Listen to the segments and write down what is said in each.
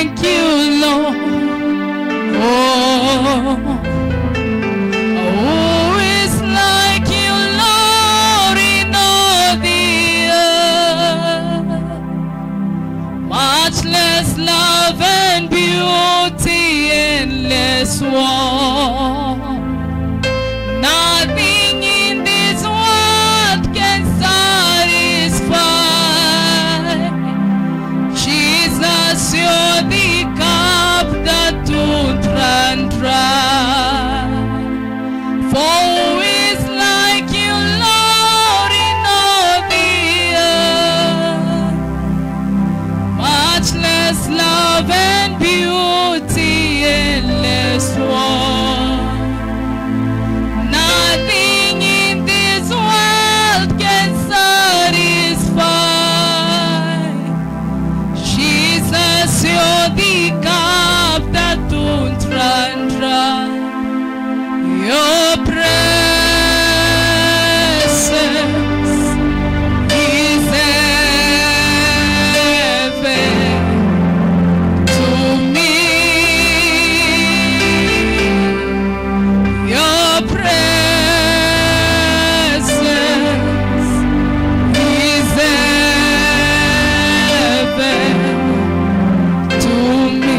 like you, Lord? Oh, who is like you, Lord, in all the earth? Much less love and beauty, endless war. Nothing in this world can satisfy. Jesus, you're the cup that won't run dry. For who is like you, Lord, in all the earth? Much less love and beauty, endless war. Nothing in this world can satisfy. Jesus, you're the cup that won't run dry. Your presence is heaven to me. Your presence is heaven to me.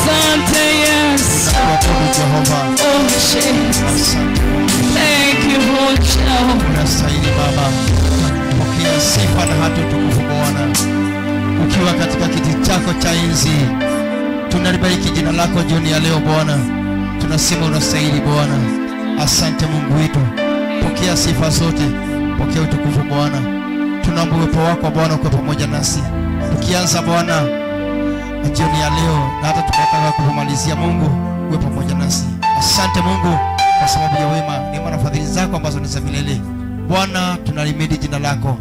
Asante Yesu. Oh Jesus. Thank you Lord Jehovah. Unastahili Baba. Pokea sifa na hata utukufu Bwana. Ukiwa katika kiti chako cha enzi, tunalibariki jina lako jioni ya leo Bwana. Tunasema unastahili Bwana. Asante Mungu wetu. Pokea sifa zote. Pokea utukufu Bwana. Tunaomba uwepo wako Bwana kwa pamoja nasi. Tukianza Bwana jioni ya leo na hata tunataka kumalizia, Mungu uwe pamoja nasi. Asante Mungu kwa sababu ya wema, neema na fadhili zako ambazo ni za milele. Bwana tunalimidi jina lako.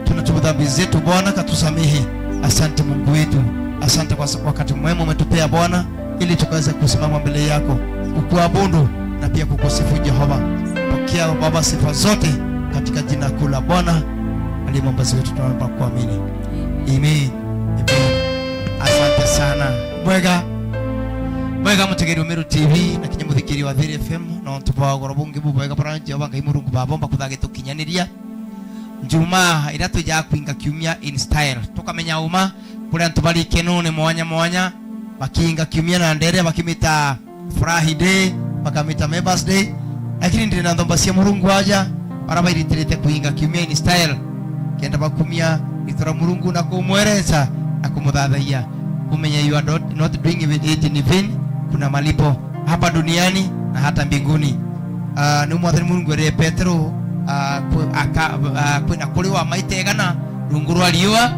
Tunatubu dhambi zetu Bwana, katusamehe. Asante Mungu wetu. Asante kwa wakati mwema umetupea Bwana, ili tukaweze kusimama mbele yako kukuabudu na pia kukusifu Jehova. Pokea Baba sifa zote katika jina kuu la Bwana aliye mwombezi wetu, tunaomba kuamini. Amen. Amen. Asante sana. Mwega mutegeri Umeru TV na kinyamuthikiri wa Thiri FM na ntupa gorobungi bubwega para Jehova ngai Murungu babomba kuthagito kinyaniria njuma ira tuja kuinga kiumia in style tukamenya uma kuri antubali kenone mwanya bakinga kiumia na ndere bakimita furahi day bakamita members day, lakini ndire na ndomba cia Murungu aja para bairitirite kuinga kiumia in style kenda bakumia itora Murungu na kumwereza na kumuthathaia kumenya you are not doing it in vain. Kuna malipo hapa duniani na hata mbinguni. Ni mwathani Mungu ere Petro kwina kuliwa maitegana runguru aliwa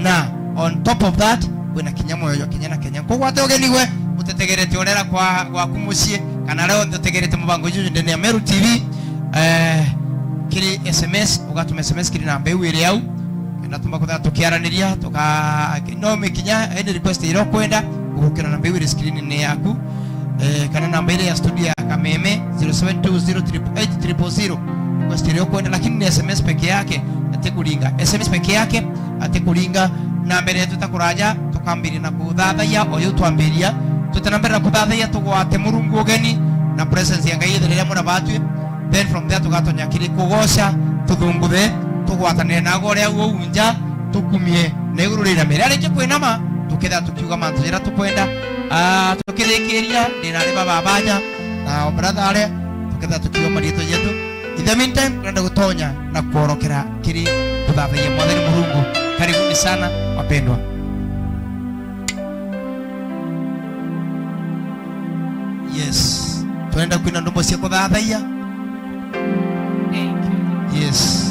na on top of that kwina kinyamo yo Kenya kwa tegeniwe mutetegerete orera kwa kumucie kana leo ntetegerete mubango juju ndene ya Meru TV kiri SMS ugatuma SMS kiri namba iwire yau natuma kutha tukiaraniria tuka no mekinya any request iro kwenda ukira namba iwire screen ni yaku kana namba ile ya studio ya Kameme 07203800 request iro kwenda, lakini ni SMS peke yake atekulinga SMS peke yake atekulinga namba ile tutakuraja tukambiri na kuthathaya oyo twambiria tutanambira kuthathaya tugwate Murungu ogeni na presence ya Ngai ile muna batwe, then from there tugatonya kiri kugosha tuthunguthe tugwatanire nago ria unja tukumie na iguru rira mere areke kwinama tuketha tukiuga mantu jira tukwenda tukirikiria ndina ri baba banya na brother ale tuketha tukiuga marito yetu. In the meantime tunaenda gutonya na kuorokera kiri kuthathia mwathani Murungu. Karibuni sana wapendwa. Yes, tunaenda kuina ndombo cia kuthathia. Yes.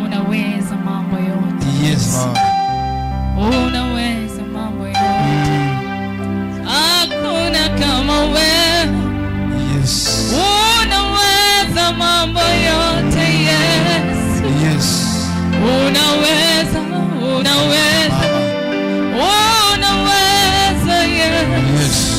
Unaweza mambo yote. Yes Lord. Unaweza mambo yote. Hakuna kama wewe. Yes. Unaweza mambo yote Yesu. Yes. Unaweza. Unaweza Yesu. Yes.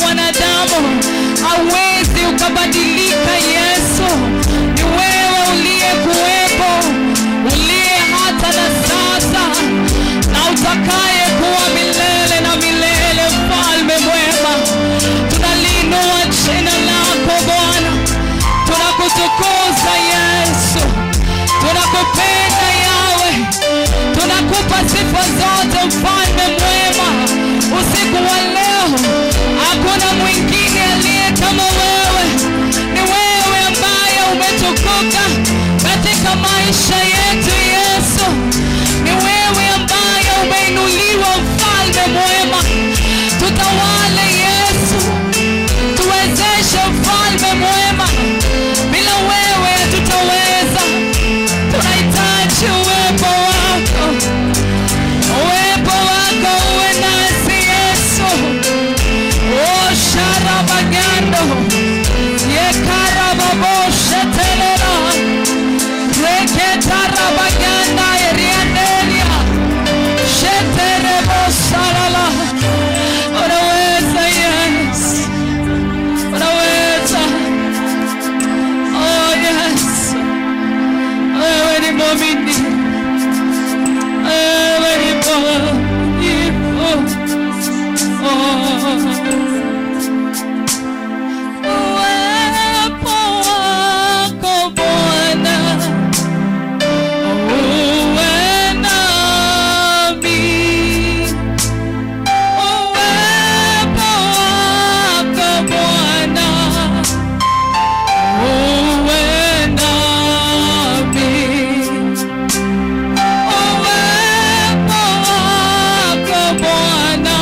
mwanadamu hawezi ukabadilika. Yesu, ni wewe uliyekuwepo, uliye hata na sasa na utakaye kuwa milele na milele. Mfalme mwema, tunaliinua jina lako Bwana, tunakutukuza Yesu, tunakupenda Yawe, tunakupa sifa zote. Mfalme mwema, usiku wa leo hakuna mwingine aliye kama wewe. Ni wewe ambaye umetukuka katika maisha yetu Yesu, ni wewe ambaye umeinuliwa. Mfalme mwema, tutawale Yesu, tuwezeshe Mfalme mwema, bila wewe hatutaweza. Tunahitaji uwepo wako, uwepo wako uwe nasi Yesu. O sharabagando yekarababoshe telera reketarabaganda erianelia sheterebosalala. Unaweza Yesu, unaweza. Oh yes, wewe ni mwaminifu, wewe ni mwaminifu. Uwepo wako Bwana uwe nami, uwepo wako Bwana uwe nami, uwepo wako Bwana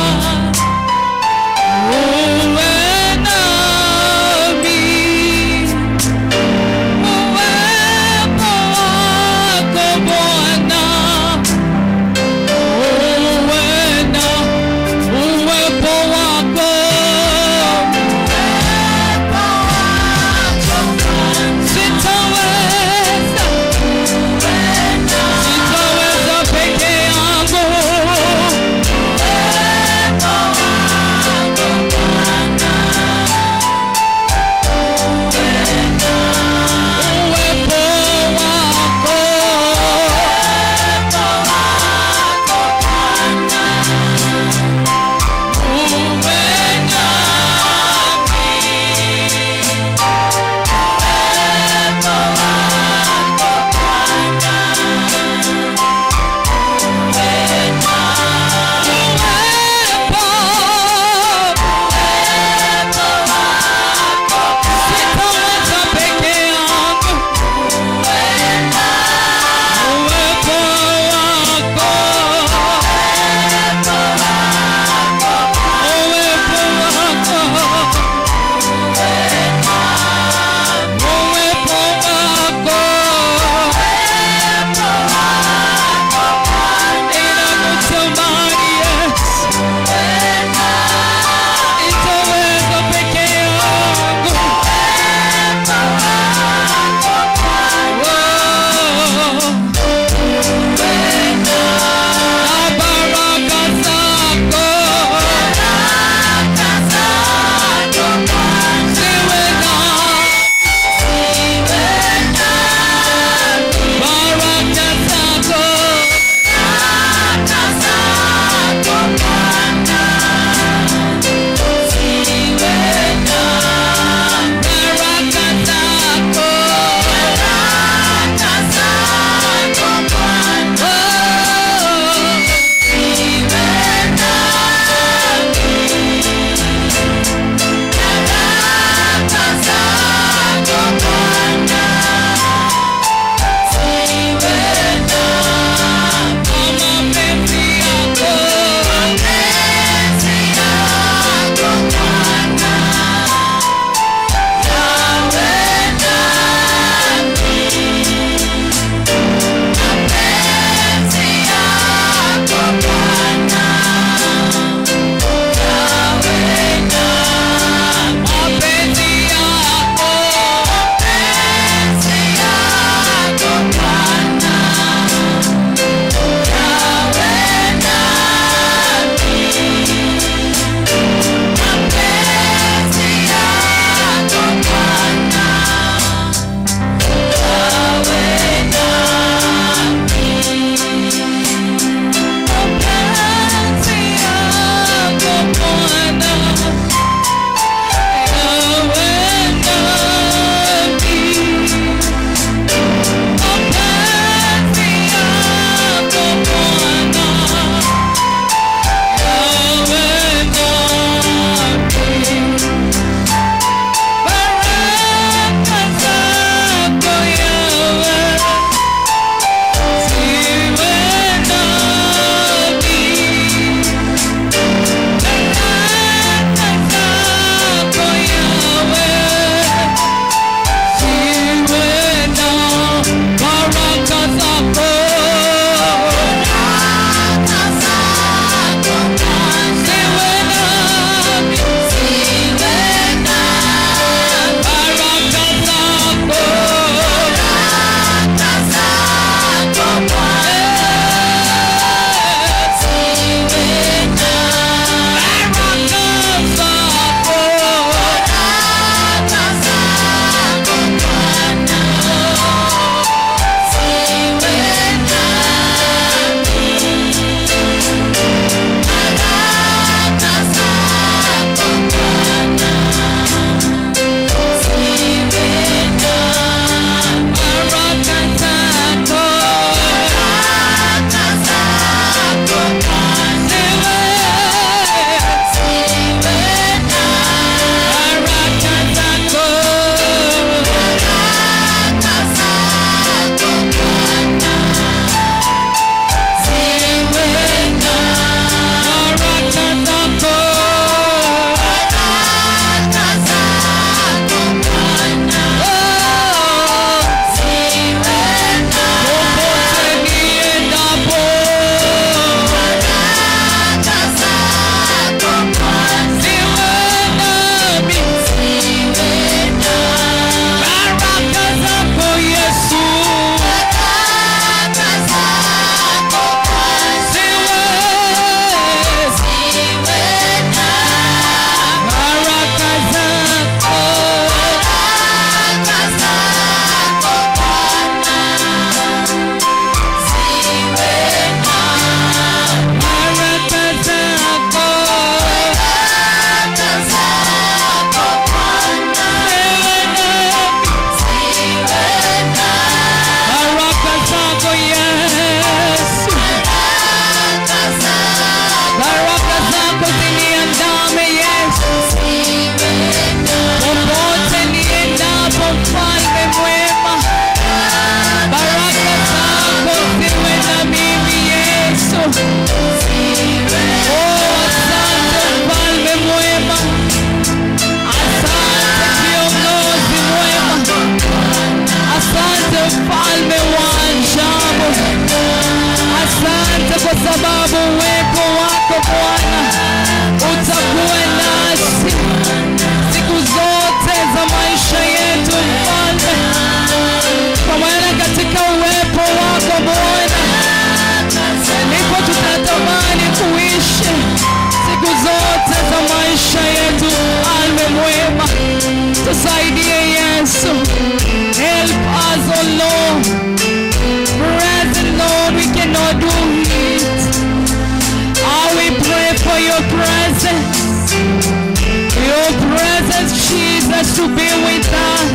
presence, Jesus, to be with us.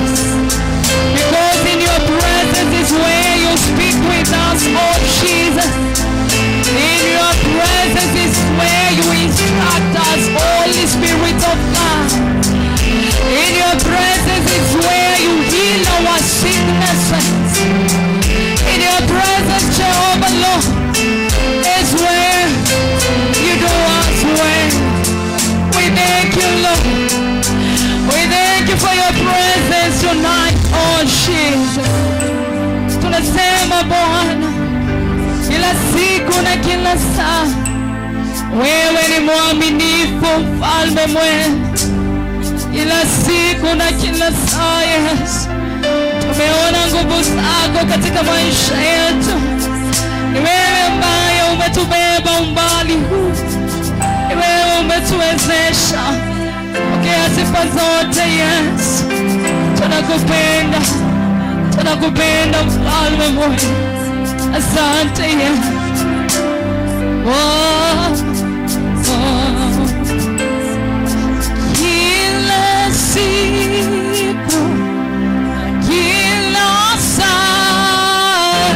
Because in your presence is where you speak with us, oh Jesus. In your presence is where you instruct us, Holy Spirit of God. In your presence is where you heal our sicknesses. In your presence, Jehovah Lord, is where you do us well. We thank you, Lord. We thank you for your presence tonight, oh Jesus. Tunasema Bwana, kila siku na kila saa, wewe ni mwaminifu, mfalme mwema. Kila siku na kila saa, Yesu, tumeona nguvu zako katika maisha yetu. Ni wewe ambaye umetubeba umbali huu. Ni wewe umetuwezesha. Pokea sifa zote, Yesu. Tunakupenda. Tunakupenda mfalme mwema. Asante, Yesu. Kila siku, kila saa,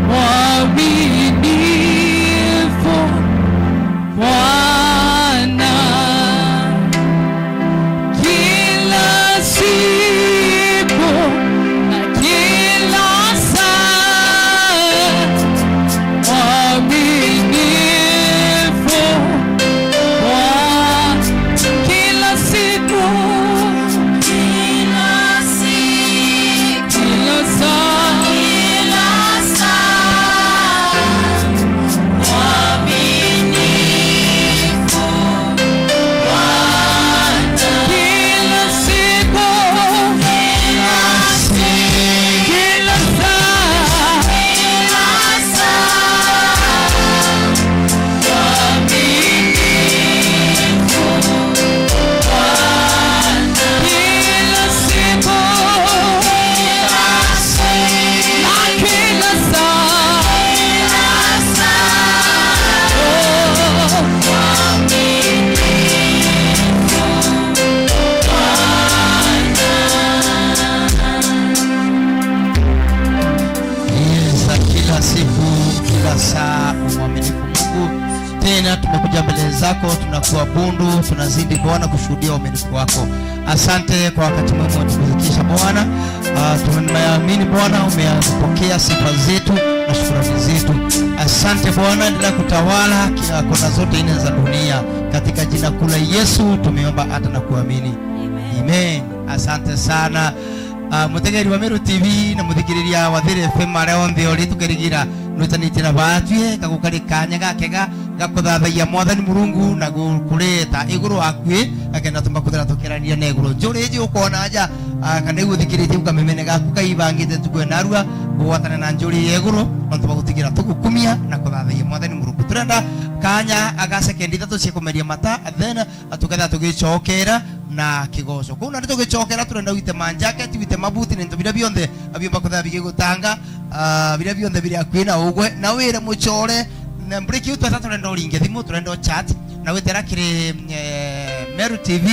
mwaminifu Bwana. Kila siku na kila saa, mwaminifu Bwana. Kila siku, kila saa, mwaminifu Mungu. Tena tumekuja mbele zako, tunakuabudu, tunazidi Bwana kushuhudia uaminifu wako. Asante kwa wakati mwema umetufikisha Bwana. Tunaamini Bwana umepokea sifa zetu na shukrani zetu. Asante Bwana, endelea kutawala kila kona zote nne za dunia. Katika jina kuu la Yesu tumeomba hata na kuamini. Amen. Asante sana. Mutegeri wa Meru TV na muthikiriria wa Thiri FM areo nthi ori tukirigira nutanitira batwie gagukari kanya gakega gakuthathagia Mwathani Murungu na gukureta iguru akwi akenda tumakuthira tukirania na iguru njuri ukona nja kana guthikiritie ukamemene gaku kaibangite tukwenarua gwatana na njuri iguru no tubagutigira tugukumia na kuthathagia Mwathani Murungu. Turenda kanya aga sekendi thatu cikumeria mata then atuketha tugicokera na kigoco kuna ndito gicokera turenda wite manjacket wite mabuti ninto bira bionde abiomba kutha bigigutanga bira bionde bira kwina ugwe na wire muchore na break you tata turenda uringe thimu turenda chat na witera kire Meru TV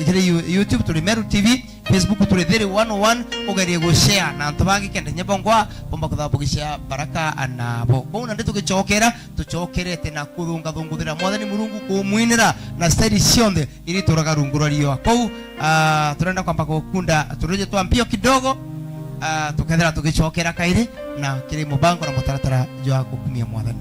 kire YouTube turi Meru TV, Facebook turi Thiri 101 ugerie go share na ntobangi kende nyebongwa bomba kutha bugishia baraka anabo kuna ndito gicokera tucokerete na kuthunga thunguthira Mwathani Murungu kumwinira na style cionde ili turaga rungura rio kou turenda kwamba gukunda turuje twampio kidogo tukethera tugicokera kaire na kiri mubango na mutaratara jwa gukumia Mwathani.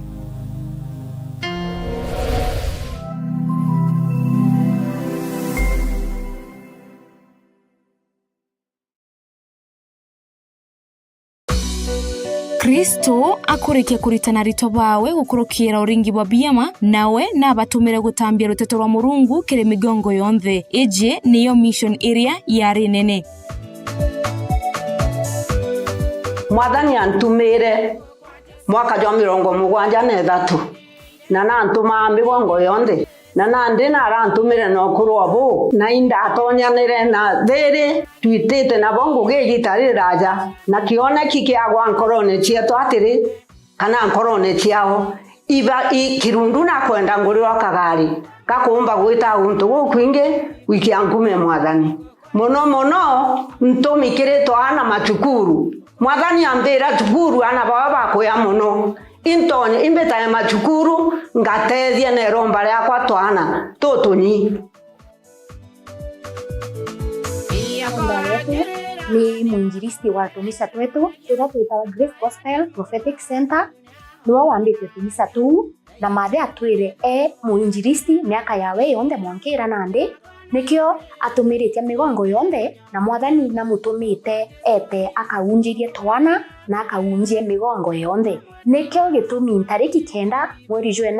Kristo akurikia kuritana rito bawe gukurukira uringi bwa biyama nawe nabatumire gutambia ruteto rwa Murungu kire migongo yonthe. Eje niyo mission area yari nene. Mwathani antumire mwaka jwa 73 na nantuma migongo yonthe na nandi na arantumire no kurobu na inda atonyanire na Thiri twitite na bongo gigitari raja na kione kikiagwa nkorone cietu atiri kana nkorone ciao iba ikirundu na kwenda nguriro kagari gakumba gwita untu gukwingi wiki ankume mwathani mono ntumikiritwo ana machukuru mwathani ambira chukuru ana baba bakoya muno intonye imbeta machukuru ngatethia ne romba yakwa twana tutunyi ni mwinjilisti wa kanisa twetu tunaitwa Grace Gospel Prophetic Center no wambite kanisa tu na mathe atwire mwinjilisti miaka yawe yonde mwankira nande nikio atumirite migongo yonde na mwathani na mutumite ete akaunjirie twana na akaunjie migongo yonde nikio gitumi tariki 9 mweri June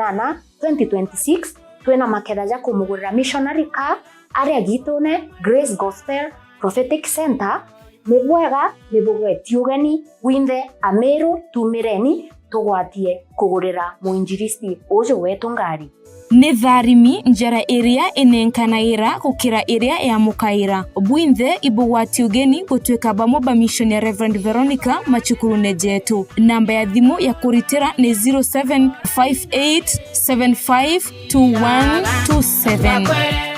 2026 twena maketha ja kumugurira missionary car aria gitune Grace Gospel Prophetic Center nibwega nibugwetio geni winde Ameru tumireni tugwatie kugurira muinjilisti ujo wetu ngari ni tharimi njara iria inenkanaira gukira iria ya mukaira bwinthe ibugwati ugeni gutwika bamoba mission ya Reverend Veronica Machukuru Nejetu. Namba ya thimu ya kuritira ni 0758752127.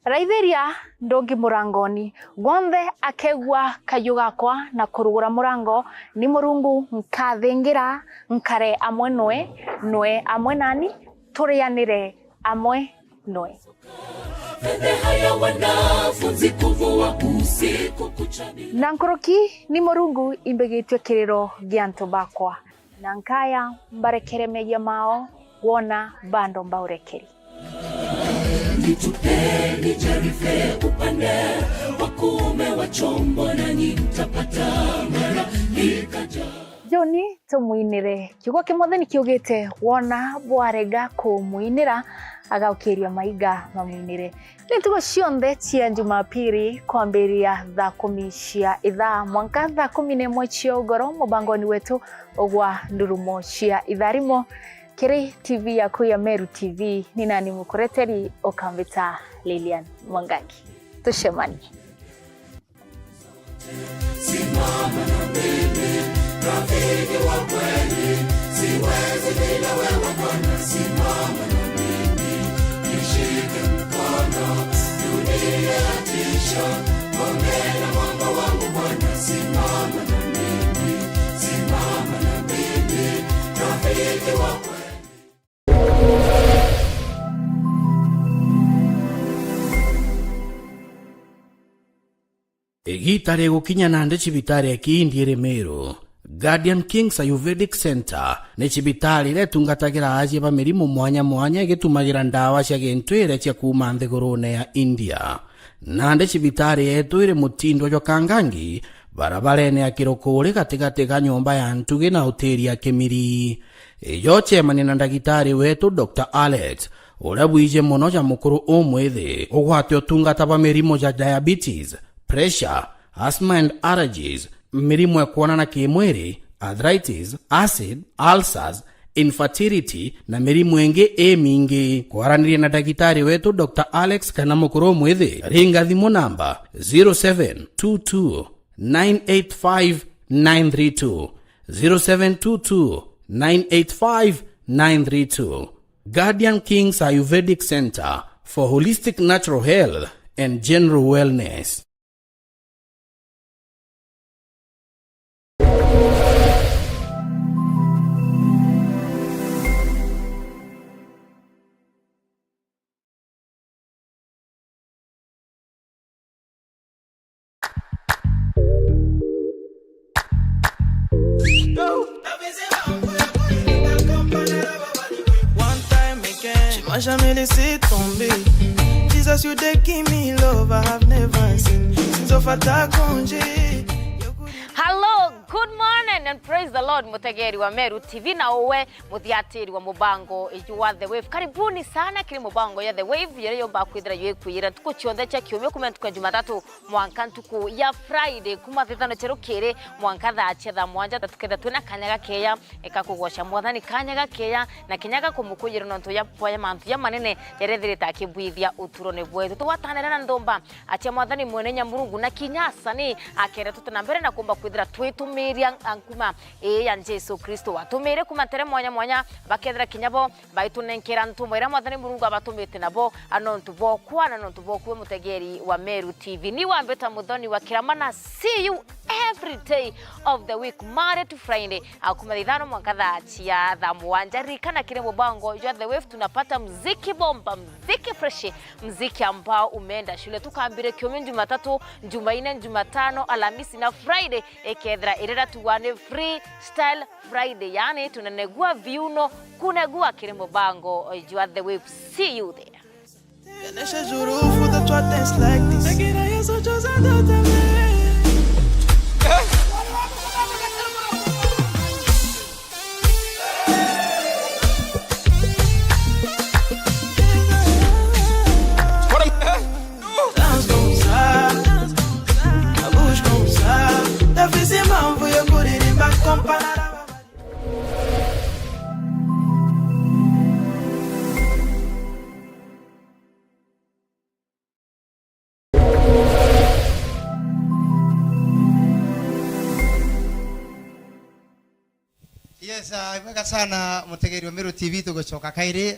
Raithiria ndongi murangoni gwothe akegwa kayuga kwa na kurugura murango ni Murungu nkathingira nkare amwe nwe amwe nani turianire amwe nwe na nkoroki ni Murungu imbegitwe kiriro gianto bakwa na nkaya mbarekere meja mao wona bando mbaurekeri Nitupeni jarife upande wakume wa chombo na nitapata mara nikaja Joni tumuinire kiugo kimothe ni kiugite wona bwarega kumuinira agaukiria maiga mamuinire nitugo cionthe cia Jumapili kwambiria thaa 10 cia ithaa mwanka thaa 11 cia ugoro mubangoni wetu ogwa ndurumo cia itharimo Kiri TV ya kuya Meru TV ni nani mukureteri Okambita Lilian Mwangangi. Tushemani. Simama na mimi, rafiki wa kweli, siwezi bila wewe Bwana. Simama na mimi, nishike mkono, dunia yatisha, ongea mwamba wangu Bwana. Simama na mimi, rafiki wa kweli. Igitare gukinya nande chibitare kiindire Meru. Guardian Kings Ayurvedic Center ne chibitari retungatagira aje ba mirimu mwanya gitumagira ndawa cia gintwire cia kuma nthigurune ya India. Nande chibitari etwire mutindo jo kangangi barabarene ya kirokore katigati ka nyumba ya ntuge na hoteli ya Kimiri. Iyo chemani na ndagitari wetu Dr. Alex urabwije muno ja mukuru umwethe ugwate otungata ba mirimu ja diabetes, pressure, asthma and allergies, mirimu ya kuonana kimwiri, arthritis, acid, ulcers, infertility na mirimu enge mingi. Kwaranire na daktari wetu Dr. Alex kana mukuru mwethe ringa thimu namba 0722 985 932 0722 985 932. Guardian Kings Ayurvedic Center for holistic natural health and general wellness. M'a jamais laissé tomber. Jesus, you they give me love I have never seen since of a congé. Hello, good morning. shine and praise the Lord mutegeri wa Meru TV na uwe muthiatiri wa mubango wa The Wave. Karibuni sana kile mubango ya The Wave yale yo bakwithira ywe kwira tuko chionde cha kiumye kuma tuko Jumatatu mwanka ntuku ya Friday kuma thithano cherukire mwanka tha mwanja tukenda twina kanyaga keya ekakugosha mwathani kanyaga keya na kinyaga kumukuyira nonto ya poya mantu ya manene yerethirita kibwithia uturone bwetu twatanera na ndomba acha mwathani mwene Nyamurungu na kinyasa ni akera tutana mbere na kumba kwithira twetumiria ankuma ya Jesu Kristo watumire kumatere mwanya bakethira kinyabo baitunenkera ntumwira mwathani Murungu abatumite nabo anontu bokwana nontu bokuwe mutegeri wa Meru TV ni wambeta muthoni wa kiramana. See you every day of the week Monday to Friday akuma thithano mwanka tha mwanja rikana kile mubango ya The Wave tunapata mziki bomba, mziki fresh, mziki ambao umeenda shule tukambire kiumye Jumatatu, Jumanne, Jumatano, Alhamisi na Friday ekethra irera tuwane freestyle Friday, yani tunanegua viuno kunegua kile mubango ya The Wave. See you there. Yes, imega sana mutegeri wa Meru TV tugocoka kairi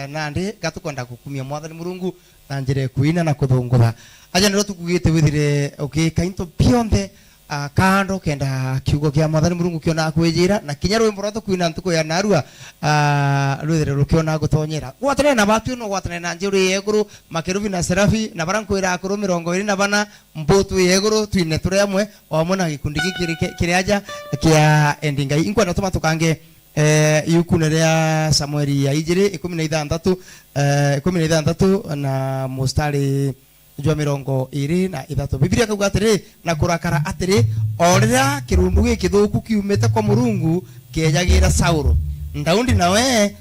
nandi gatukonda gukumia mwathani Murungu na njire kuina na kuthungura aja nero tukugite withire okay kainto beyond kando kenda kiugo kia mwathani Murungu kiona kwijira na kinya rwimbo rwa tukuina ntuko ya narua rwithire rukiona gutonyera gwatane na batu no gwatane na njuri yeguru makerubi na serafi na barankwira akuru 24 mbotu yeguru twine turi amwe wamona gikundi kiriaja kia endingai inkwa natuma tukange yukune ria Samueli ya ijiri 16 na mustari jwa 23 Biblia kauga atiri na kurakara atiri orira kirundu gikithuku kiumete kwa Murungu kejagira Saulo ndaundi nawe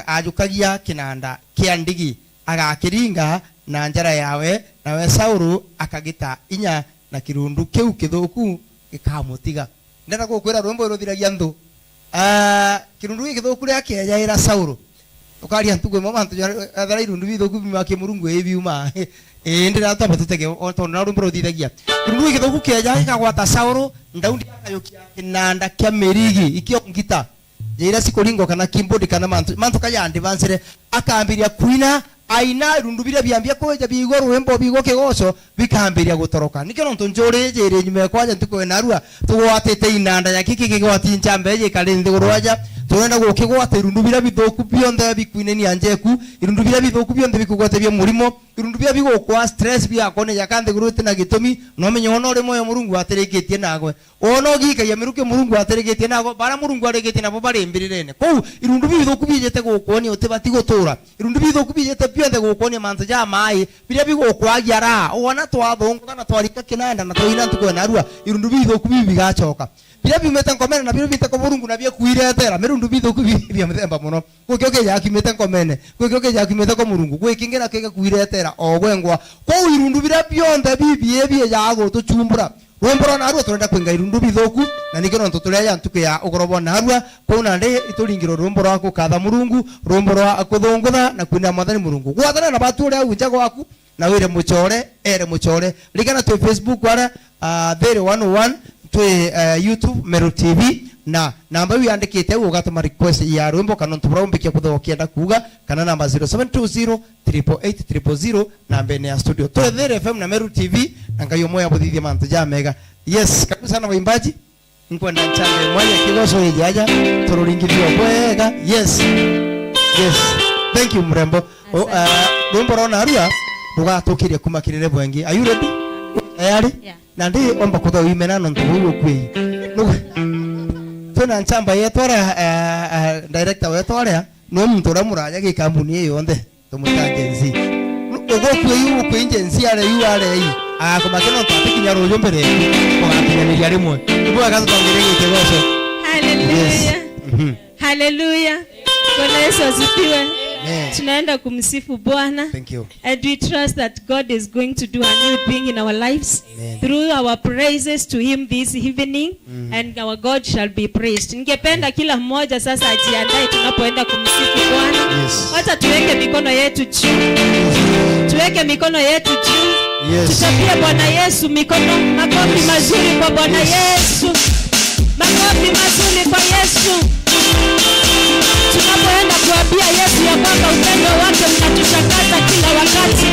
ajukagia kinanda kia ndigi agakiringa na njara yawe nawe Saulo akagita inya na kirundu kiu kithuku gikamutiga ndenda gukwira rwimbo ruthiragia ndu kirundu gikithuku ria kejagira Saulo ukari antugwe mama antu athara irundu bithuku bimake Murungu ebiuma ndira tamba tutege oto na rumbo rutithagia kirundu gikithuku keja gikagwata Saulo ndaundi akayukia kinanda kia merigi ikio ngita jira sikolingo kana kimbodi kana mantu kaya advance akambiria kuina aina irundu bira biambia kweja bigo rwembo bigo kigoco bikambiria gutoroka nikyo nonto njore jere nyume kwaja ntuko narua tuwatete inanda ya kiki kigwati nchambe je kalende gurwaja turenda gukigwata irundu bira bithuku bionde bikuine ni anjeku irundu bira bithuku bionde bikugwate bya murimo irundu bira bigo kwa stress bya kone yakande guruti na gitumi no menyo ono ri moyo Murungu atereketie nagwe ono gika ya miruke Murungu atereketie nagwe bara Murungu atereketie nabo bare mbirirene kou irundu bithuku bijete gukoni otebati gutura irundu bithuku bijete bionde gukoni mantu ja mai bira bigo kwagiara ona twathungu na twarika kinanda na toina ntuko narua irundu bithuku bigacoka bira bimete ngomene na bira bimete ko Murungu na bia kuiretera mirundu bithuku bia mthemba muno gwikioke ya kimete ngomene gwikioke ya kimete ko Murungu gwikingira kege kuiretera ogwengwa ko irundu bira bionde bibie ya gutuchumbura rwembora narua turenda kwinga irundu bithuku na nikiro nto turia ya ntuke ya ugorobo narua ko nande ituringiro rwembora wako katha Murungu rwembora akuthungutha na kwina mwathani Murungu gwathana na batu uria unjago waku na wire muchore ligana tu Facebook wala 01 tu YouTube Meru TV na namba yandikite ugatuma request ya rwimbo kana ntubrombikia kuthokienda kuga kana namba 0720 888 namba ni ya studio to The FM na Meru TV nangayo moya buthithia mantu ja mega. Yes, karibu sana waimbaji nkwenda nchambe mwanya kigoso ijaja tururingithio bwega. Yes thank you mrembo rwimbo rona aria rugatukiria kumakirire bwengi. Are you ready? Yeah. Nandi omba kutho imena no ntugo kwi tuna nchamba yetwara director wetwara no muntu ramuraja gikambuni yonde tumutangenzi ugo kwi agency are you are kumakeno tapikinya rojo mbere kwa kinyaniria rimwe Ibu akaanza kuongelea kikoso. Hallelujah. Hallelujah. Bwana Yesu asifiwe. Amen. Tunaenda kumsifu Bwana. Thank you. And we trust that God is going to do a new thing in our lives. Amen. Through our praises to him this evening. And our God shall be praised. Ningependa kila mmoja sasa ajiandae tunapoenda kumsifu Bwana. Yes. Wacha tuweke mikono yetu juu. Tuweke mikono yetu juu. Yes. Tutapie Bwana Yesu mikono. Makofi mazuri kwa Bwana Yesu. Makofi mazuri kwa Yesu. Tunapoenda kuambia Yesu ya kwamba upendo wake unatushangaza kila wakati.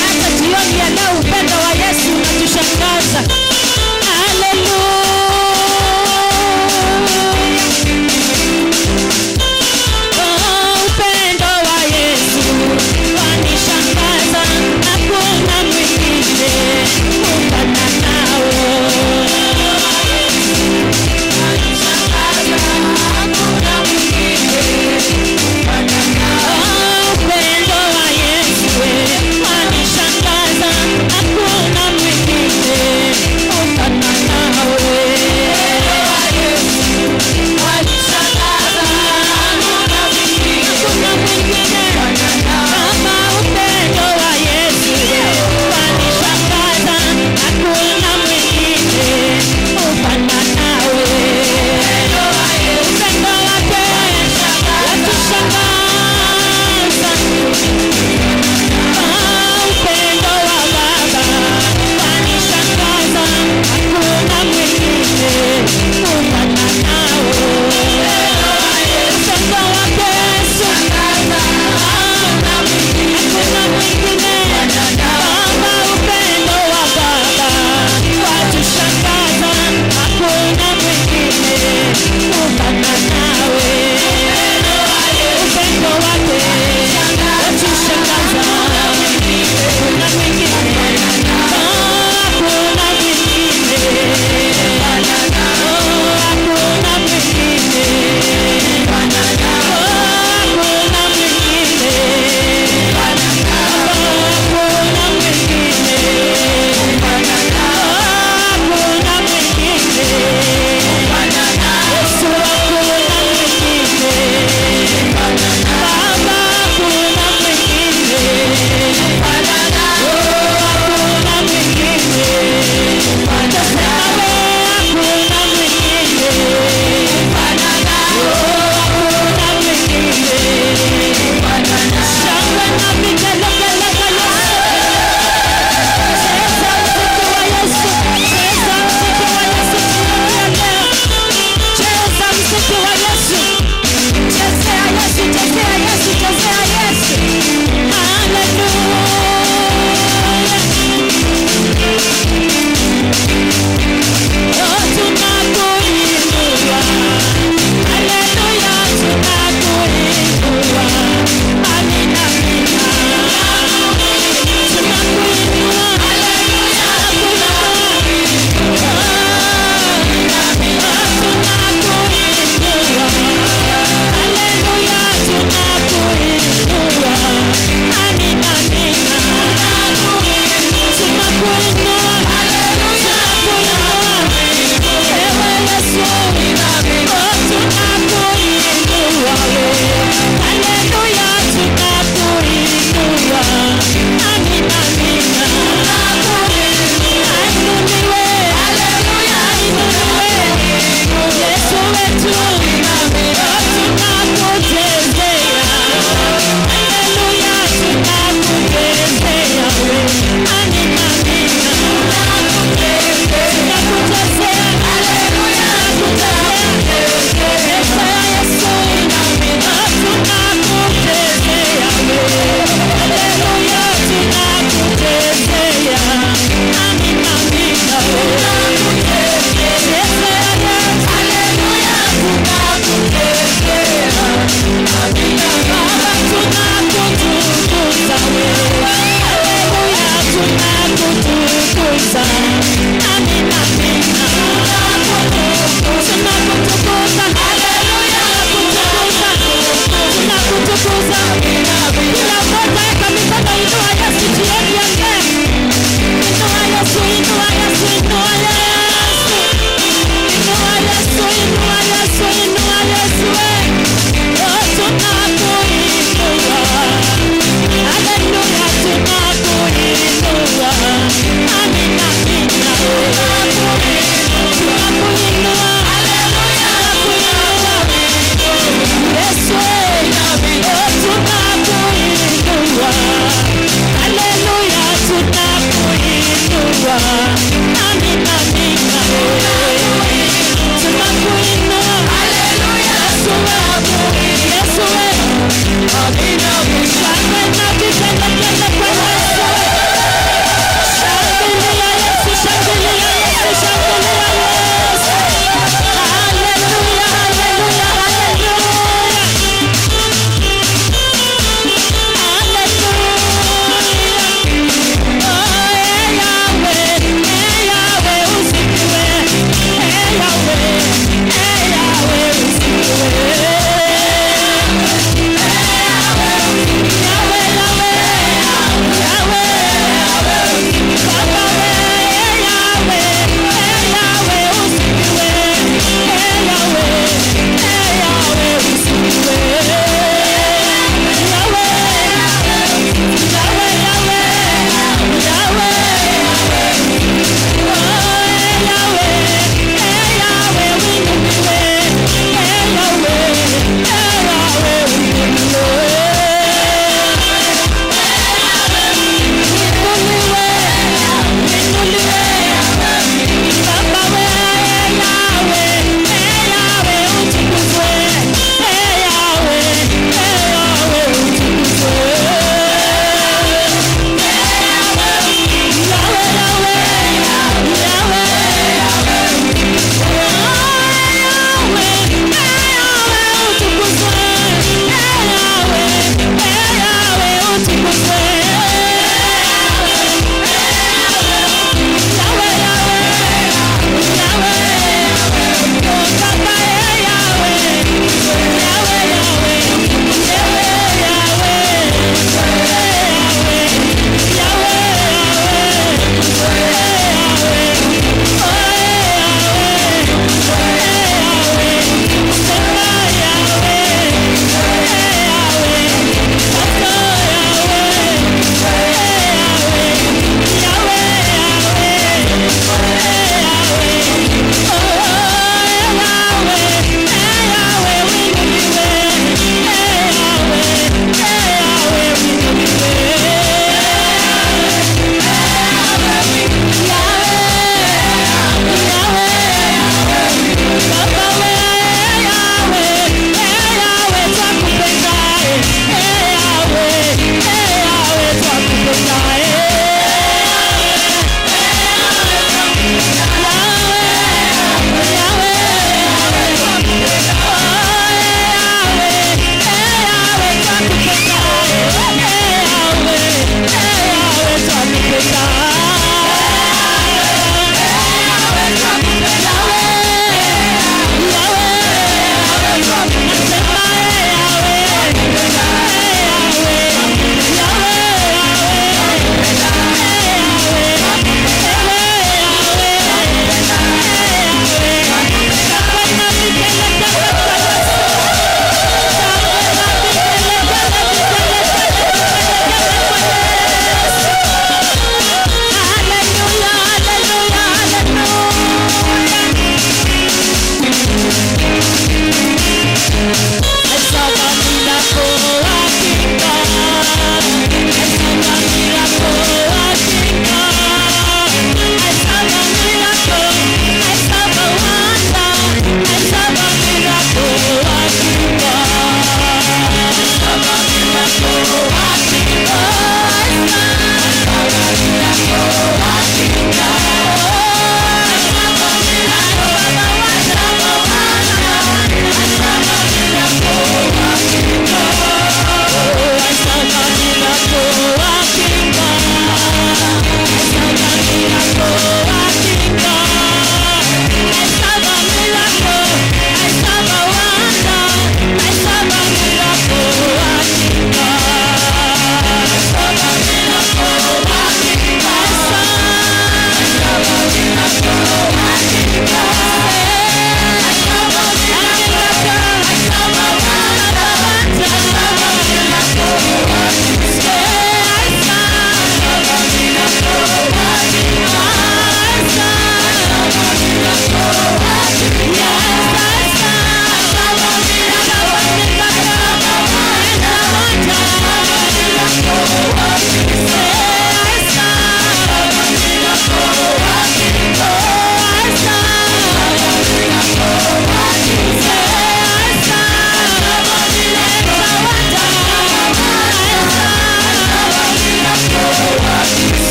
Hata jioni ya leo upendo wa Yesu unatushangaza. Haleluya. Oh, upendo wa Yesu wanishangaza. Hakuna mwingine kufana nao. Wanishangaza.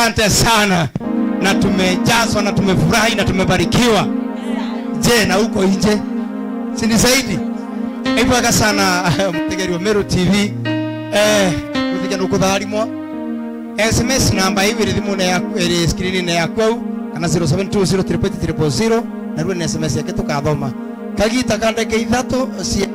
Asante sana, na tumejazwa na tumefurahi na tumebarikiwa. Je, na uko nje? Si ni zaidi? Hivyo sana mtegeri wa Meru TV. Kuthija nuko tharimwa. SMS namba hivi rithimu ya screen na yako kana 07203300 na ruo SMS yake tukathoma. Kagita kanda ke ithatu cia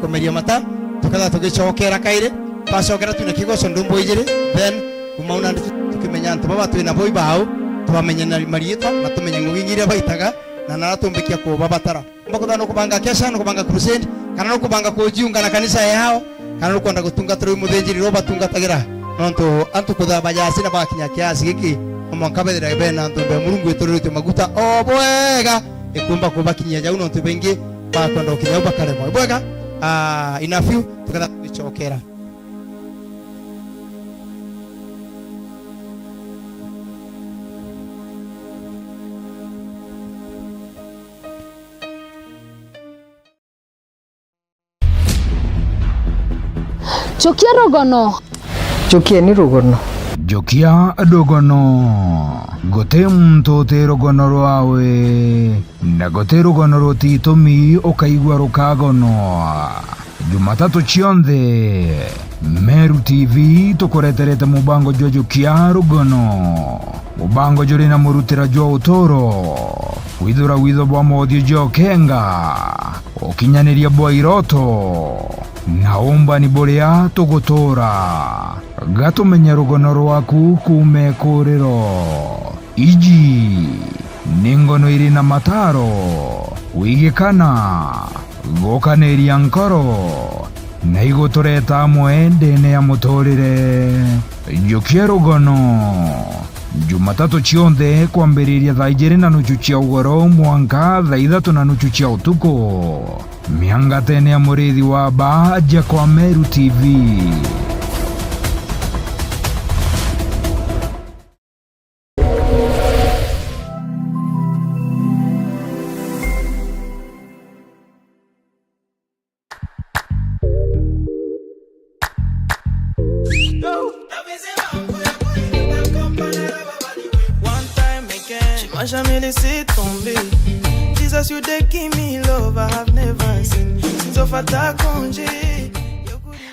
komeria mata tukatha tugicokera kaire pasokera tuna kigoco ndumbo ijire then kumauna tukimenya ntu baba twina boy bao twamenya na marietwa na tumenye nguginyire baitaga na naratumbikia ko babatara mbako no kubanga kesha no kubanga crusade kana no kubanga kujiunga na kanisa yao kana no kwenda gutunga tru muthenjiri roba tungatagira nonto antu kuthaba yasi na bakinya kiasi giki omwankabethera bena ntu be murungu etorete maguta obwega ikumba kubakinya jau nonto bengi bakwenda kinya ubakare mo bwega enough you tukatha tuchokera. Jokia rogono. Jokia ni rogono. Jokia rogono. Gote muntu te rogono rwawe. Na gote rogono rotitomi ukaigwa rukagono. Jumatatu cionthe Meru TV tukureterete mubango jwa Jokia rogono. Mubango juri na murutira jwa utoro. Withura witho bwa mothio jwa kenga. Ukinyaniria bwa iroto. Naomba ni borea tugutora gatumenya rugono rwaku kume kuriro iji ningono iri na mataro wigikana gokaneria nkoro na igotoreta amwe ndene ya mutorire Jokia rogono Jumatatu cionthe kwambiriria thaa 2:30 cia ugoro mwanka thaa 3:30 cia utuku miangatene ya murithi wa baja kwa Meru TV. Jamais laissé tomber. Jesus, you they give me love I have never seen since of attack congé.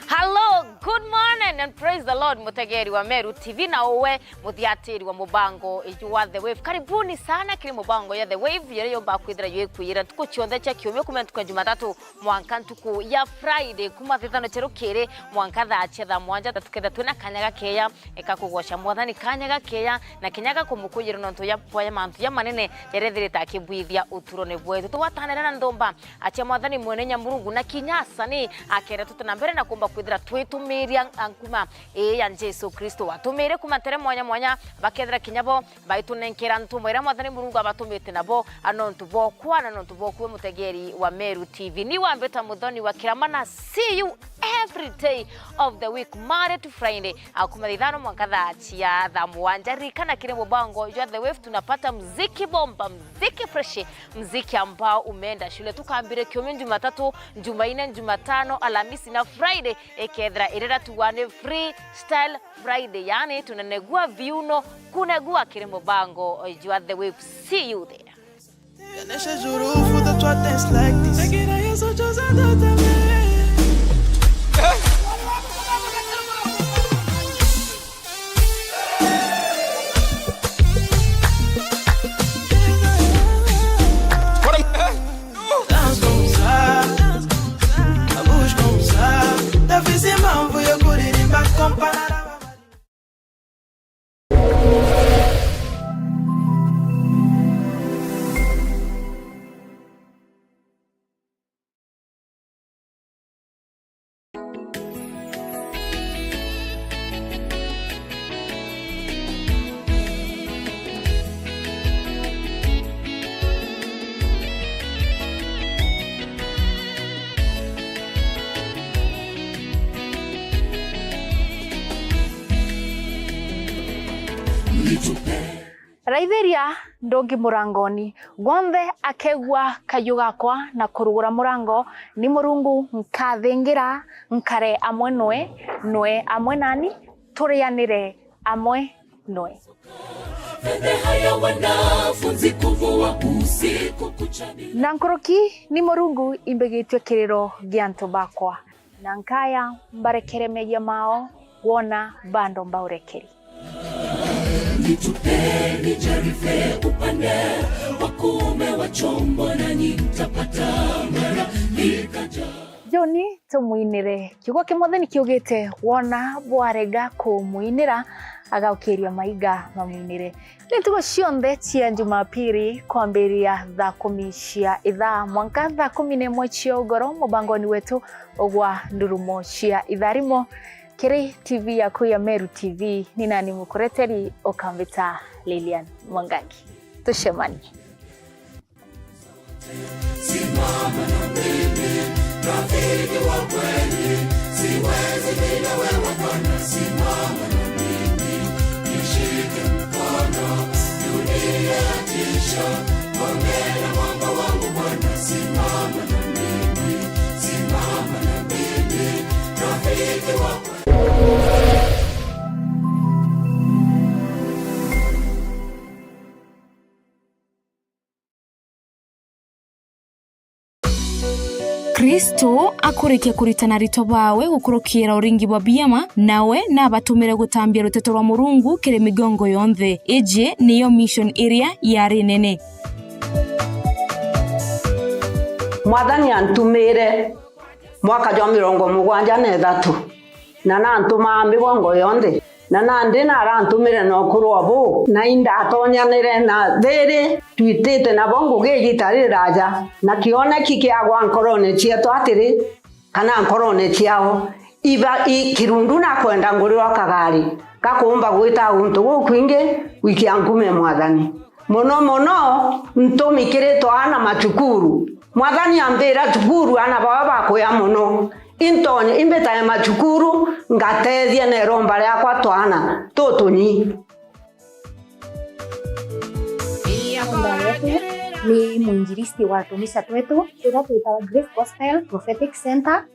Hello, good morning and praise the Lord. Mutegeri wa Meru TV na uwe muthiatiri wa mubango ijuwa The Wave. Karibuni sana kiri mubango ya The Wave yeriyo bakwithira yue kwira tuko cionthe cha kiumia kuma tuko Jumatatu mwanka ntuku ya Friday kuma thithano cherukire mwanka thaa mwanja tuketha twina kanyaga keya ekakugosha mwathani kanyaga keya na kinyaga kumukuyira nonto ya poya mantu ya manene yerethirita akibwithia uturo ne bwetu tuwatanira na ndomba acha mwathani mwene Nyamurungu na kinyasa ni akera tutana mbere na kumba kwithira twetumiria ankuma ya Jesu Kristo watumire kumatere mwanya mwanya bakethira kinyabo baitunenkera ntumwira mwathani Murungu abatumite nabo anontu bokwa na nontu bokwe mutegeri wa Meru TV ni wambeta muthoni wa kiramana. See you every day of the week Monday to Friday akuma thithano mwanka thaa mwanja rikana kile mubango ya The Wave tunapata mziki bomba, mziki fresh, mziki ambao umeenda shule tukaambire kiumia Jumatatu, Jumanne, Jumatano, Alhamisi na Friday ekethra irera tuwane freestyle Friday, yani tunanegua viuno kunegua kile mubango ya The Wave. See you there. Yanesha juru for the twat dance like this. Tagira yeso choza data. Raithiria ndongi murangoni gwothe akegwa kayu gakwa na kurugura murango ni Murungu nkathingira nkare amwe nwe amwe nani turianire amwe Noe. Nankoroki ni morungu imbegitwe kiriro gianto bakwa. Nankaya mbarekere meja mao wona bando mbaurekeri. Nitupeni jarife upande wakume wa chombo na nitapata mara nikaja. Joni tumuinire kiugo kimothe nikiugite wona bwarega kumuinira agaukiria maiga mamuinire. Nitugo cionthe cia Jumapili kwambiria thaa 10 cia ithaa mwanka thaa 11 cia ugoro mubangoni wetu ogwa ndurumo cia itharimo kiri TV yaku ya Meru TV. Ni nani mukureteri Okambita Lilian Mwangangi. Tushemani. Simama na mimi, rafiki wa kweli, siwezi bila wewe Bwana. Simama na mimi, nishike mkono, dunia yatisha, ongea mwamba wangu Bwana. Simama na mimi, rafiki wa kweli. Kristo akurikia kuritana rito bawe gukurukira uringi bwa biyama nawe nabatumire gutambia ruteto rwa Murungu kire migongo yonthe. Eje niyo mission area yari nene. Mwathani antumire mwaka jwa 73 na nantuma migongo yonthe na nandi na arantumire no kurwa bu na inda atonyanire na thiri twitite na bongo gigitari raja na kiona kikiagwa nkorone cieto atiri kana nkorone ciao iba ikirundu na kwenda nguriro kagari gakumba gwita untu gukwinge wiki angume Mwathani mono ntumikire twana machukuru. Mwathani ambira chukuru ana baba bakoya muno intonye imbeta ya machukuru ngatethia na romba yakwa twana tutunyi. Ni mwinjilisti wa kanisa twetu tunaitwa Grace Gospel Prophetic Center.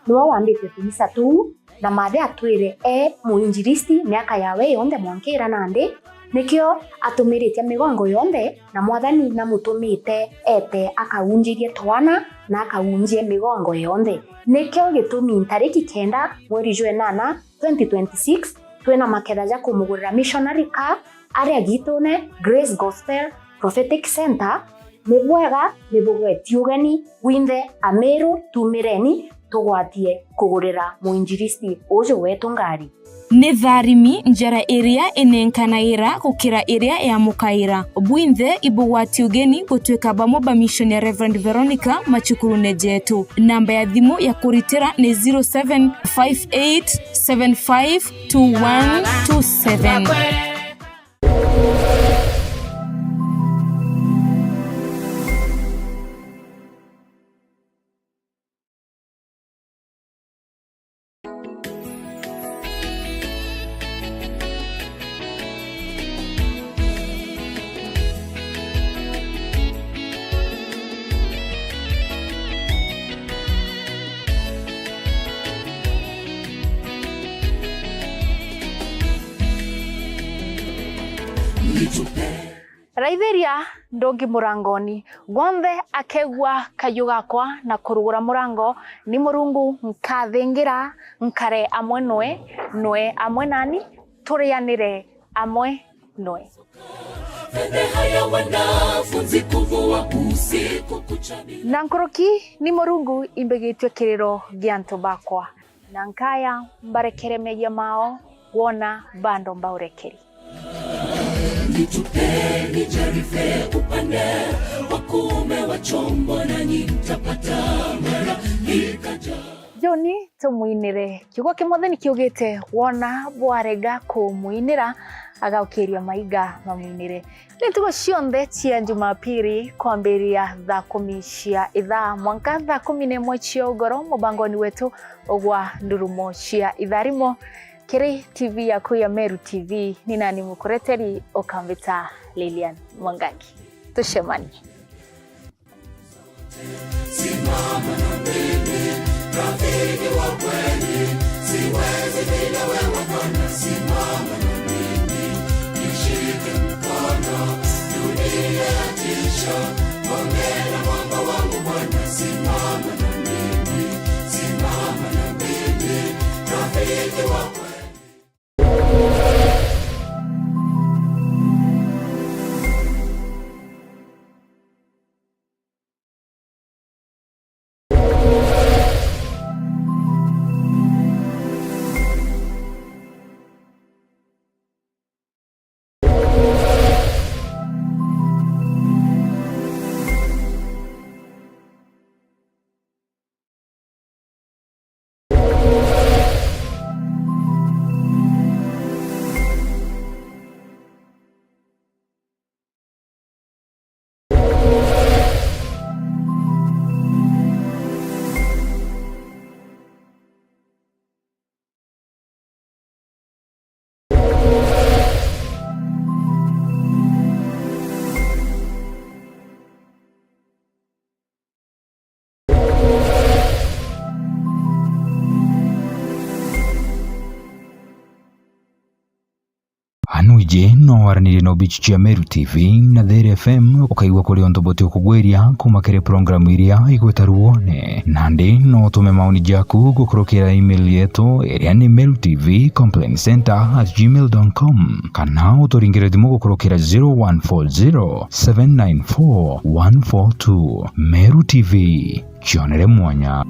Ndio waambie kanisa tu na made atwire mwinjilisti miaka yawe yonde mwankira nande nikio atumirite migongo yonde na Mwathani na mutumite ete akaunjirie twana na akaunjie migongo yonde nikio gitumi tariki 9 mweri June 2026 twena maketha ja kumugurira missionary car aria gitune Grace Gospel Prophetic Center nibwega nibugetiugani winde Ameru tumireni tugwatie kugurira muinjilisti ujo wetu ngari. Ni tharimi njara area enenkanaira gukira area ya mukaira bwinthe ibugwati ugeni gutwika bamoba mission ya Reverend Veronica Machukuru nejetu. Namba ya thimu ya kuritira ni 0758752127. Raithiria ndongi murangoni gonthe akegwa kayuga kwa na kurugura murango ni Murungu nkathingira nkare amwe noe amwe nani turianire amwe noe. Nankoroki ni Murungu imbegitwe kiriro gianto bakwa na nkaya mbarekere meja mao wona bando mbaurekeri. Nitupeni jarife upande wakume wa chombo na nitapata mara nikaja. Joni tumuinire kiugo kimothe nikiugite wona bwarega kumuinira agaukiria maiga mamuinire. Nitugo cionthe cia Jumapili kwambiria thaa 10 cia ithaa mwanka thaa 11 cia ugoro mubangoni wetu ogwa ndurumo cia itharimo kiri TV yaku ya Meru TV. Ni nani mukureteri Okambita Lilian Mwangangi. Tushemani. Simama na mimi, rafiki wa kweli, siwezi bila wewe Bwana. Simama na mimi, maisha. Ongera mwamba wangu Bwana, simama na mimi, simama na mimi, rafiki wa kweli. Anuje no waranire no bichi Meru TV na There FM ukaigwa kuri ontobote ukugweria kumakere programu iria igwetaruone nandi no tume maoni jaku gukurukira email yetu iria ni merutvcomplaincenter@gmail.com kana uturingire thimu gukurukira 0140 794 142. Meru TV, chionere mwanya.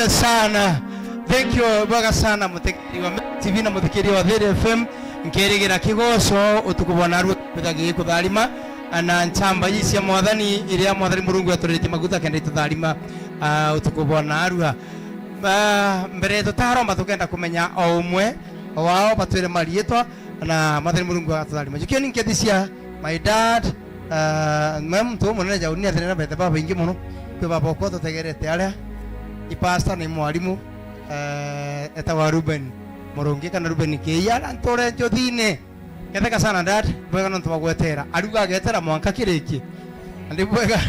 Asante sana. Thank you bwaga sana mutekeri wa TV na mutekeri wa Theri FM nkerigira kigoco utukubona ru kudagi kudalima na nchamba cia mwathani iria mwathani Murungu aturite maguta kende tuthalima utukubona arua mbere tutaromba tukenda kumenya o umwe wao batwire marietwa na mwathani Murungu atuthalima jikeni nkethisia my dad mem tu munene jauni athire na bete baba ingi muno kwe baba ko tutegerete aria ipasta ni mwalimu eta Ruben Murungi kana Ruben Keya ntore njothine ketheka sana dad bwega no ntwagwetera aruga agetera mwanka kiriki ndi bwega